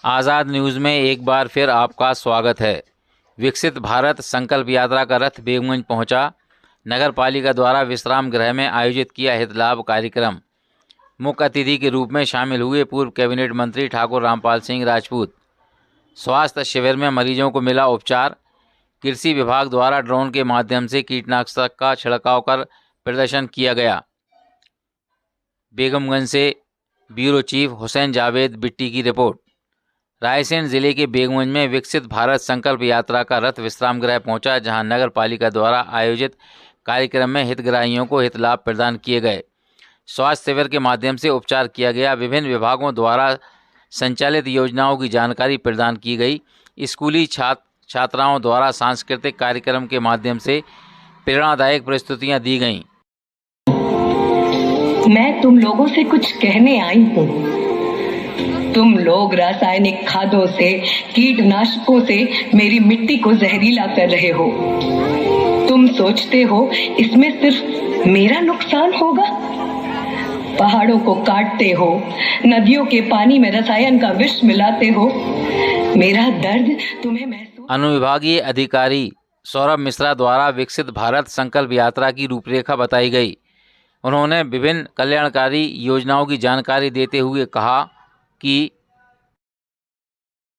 आज़ाद news में एक बार फिर आपका स्वागत है। विकसित भारत संकल्प यात्रा का रथ बेगमगंज पहुंचा। नगर पालिका द्वारा विश्राम गृह में आयोजित किया हितलाभ कार्यक्रम। मुख्य अतिथि के रूप में शामिल हुए पूर्व कैबिनेट मंत्री ठाकुर रामपाल सिंह राजपूत। स्वास्थ्य शिविर में मरीजों को मिला उपचार। कृषि विभाग द्वारा ड्रोन के माध्यम से कीटनाशक का छिड़काव कर प्रदर्शन किया गया। बेगमगंज से ब्यूरो चीफ हुसैन जावेद बिट्टी की रिपोर्ट। रायसेन जिले के बेगमगंज में विकसित भारत संकल्प यात्रा का रथ विश्राम गृह पहुंचा, जहां नगर पालिका द्वारा आयोजित कार्यक्रम में हितग्राहियों को हित लाभ प्रदान किए गए। स्वास्थ्य शिविर के माध्यम से उपचार किया गया। विभिन्न विभागों द्वारा संचालित योजनाओं की जानकारी प्रदान की गई। स्कूली छात्राओं द्वारा सांस्कृतिक कार्यक्रम के माध्यम से प्रेरणादायक प्रस्तुतियां दी गईं। मैं तुम लोगों से कुछ कहने आई हूँ। तुम लोग रासायनिक खादों से, कीटनाशकों से मेरी मिट्टी को जहरीला कर रहे हो। तुम सोचते हो इसमें सिर्फ मेरा नुकसान होगा। पहाड़ों को काटते हो, नदियों के पानी में रसायन का विष मिलाते हो। मेरा दर्द तुम्हें महसूस। अनुविभागीय अधिकारी सौरभ मिश्रा द्वारा विकसित भारत संकल्प यात्रा की रूपरेखा बताई गई। उन्होंने विभिन्न कल्याणकारी योजनाओं की जानकारी देते हुए कहा कि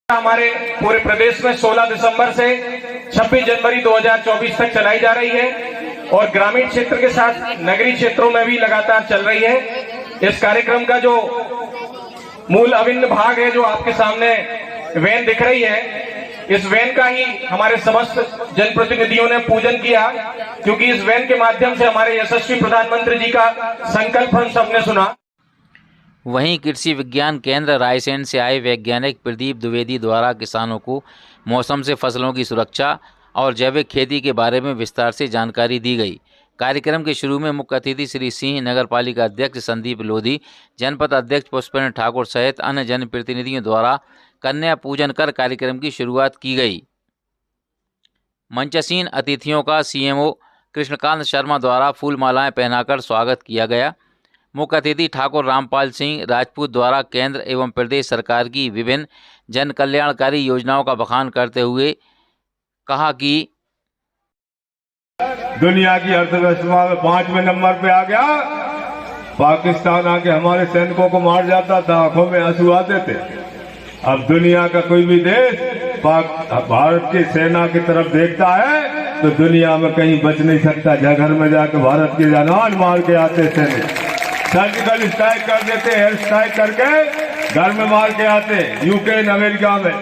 हमारे पूरे प्रदेश में 16 दिसंबर से 26 जनवरी 2024 तक चलाई जा रही है और ग्रामीण क्षेत्र के साथ नगरीय क्षेत्रों में भी लगातार चल रही है। इस कार्यक्रम का जो मूल अभिन्न भाग है, जो आपके सामने वैन दिख रही है, इस वैन का ही हमारे समस्त जनप्रतिनिधियों ने पूजन किया, क्योंकि इस वैन के माध्यम से हमारे यशस्वी प्रधानमंत्री जी का संकल्प हम सबने सुना। वहीं कृषि विज्ञान केंद्र रायसेन से आए वैज्ञानिक प्रदीप द्विवेदी द्वारा किसानों को मौसम से फसलों की सुरक्षा और जैविक खेती के बारे में विस्तार से जानकारी दी गई। कार्यक्रम के शुरू में मुख्य अतिथि श्री सिंह, नगर पालिका अध्यक्ष संदीप लोधी, जनपद अध्यक्ष पुष्पेंद्र ठाकुर सहित अन्य जनप्रतिनिधियों द्वारा कन्या पूजन कर कार्यक्रम की शुरुआत की गई। मंचासीन अतिथियों का सीएमओ कृष्णकांत शर्मा द्वारा फूल मालाएं पहनाकर स्वागत किया गया। मुख्य अतिथि ठाकुर रामपाल सिंह राजपूत द्वारा केंद्र एवं प्रदेश सरकार की विभिन्न जन कल्याणकारी योजनाओं का बखान करते हुए कहा कि दुनिया की अर्थव्यवस्था में 5वें नंबर पे आ गया। पाकिस्तान आके हमारे सैनिकों को मार जाता था, आंखों में आंसू आते थे। अब दुनिया का कोई भी देश भारत की सेना की तरफ देखता है तो दुनिया में कहीं बच नहीं सकता। घर में जाकर भारत के जवान मार के आते सैनिक, सर्जिकल स्ट्राइक कर देते, एयर स्ट्राइक करके घर में मार के आते। यूक्रेन अमेरिका में,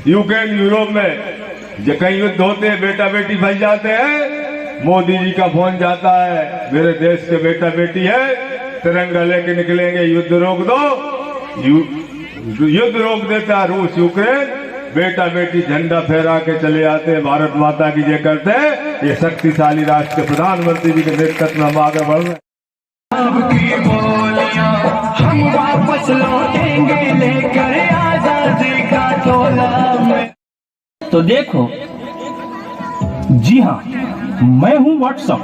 यूक्रेन यूरोप में जो कहीं युद्ध होते हैं, बेटा बेटी फंस जाते हैं, मोदी जी का फोन जाता है, मेरे देश के बेटा बेटी है, तिरंगा लेके निकलेंगे, युद्ध रोक दो। युद्ध रोक देता रूस यूक्रेन, बेटा बेटी झंडा फहरा के चले आते हैं, भारत माता की जय करते हैं। ये शक्तिशाली राष्ट्र के प्रधानमंत्री जी के नेतृत्व में हम आगे बढ़ रहे हैं। आपकी बोलियां हम वापस लौटेंगे लेकर आजादी का तोला में। तो देखो, जी हाँ, मैं हूँ व्हाट्सएप।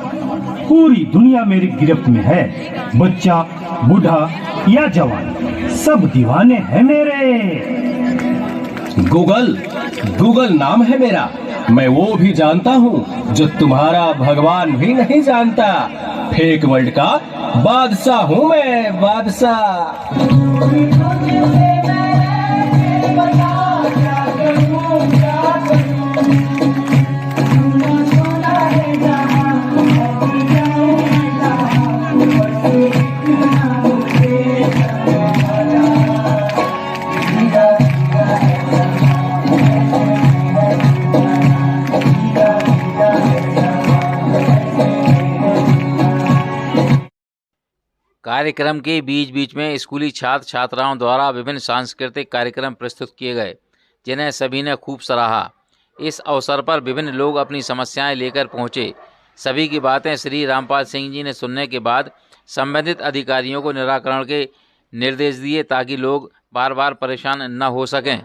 पूरी दुनिया मेरी गिरफ्त में है। बच्चा, बूढ़ा या जवान, सब दीवाने हैं मेरे। गूगल नाम है मेरा। मैं वो भी जानता हूँ जो तुम्हारा भगवान भी नहीं जानता। फेक वर्ल्ड का बादशाह हूँ मैं, बादशाह। कार्यक्रम के बीच बीच में स्कूली छात्र छात्राओं द्वारा विभिन्न सांस्कृतिक कार्यक्रम प्रस्तुत किए गए, जिन्हें सभी ने खूब सराहा। इस अवसर पर विभिन्न लोग अपनी समस्याएं लेकर पहुंचे। सभी की बातें श्री रामपाल सिंह जी ने सुनने के बाद संबंधित अधिकारियों को निराकरण के निर्देश दिए, ताकि लोग बार बार परेशान न हो सकें।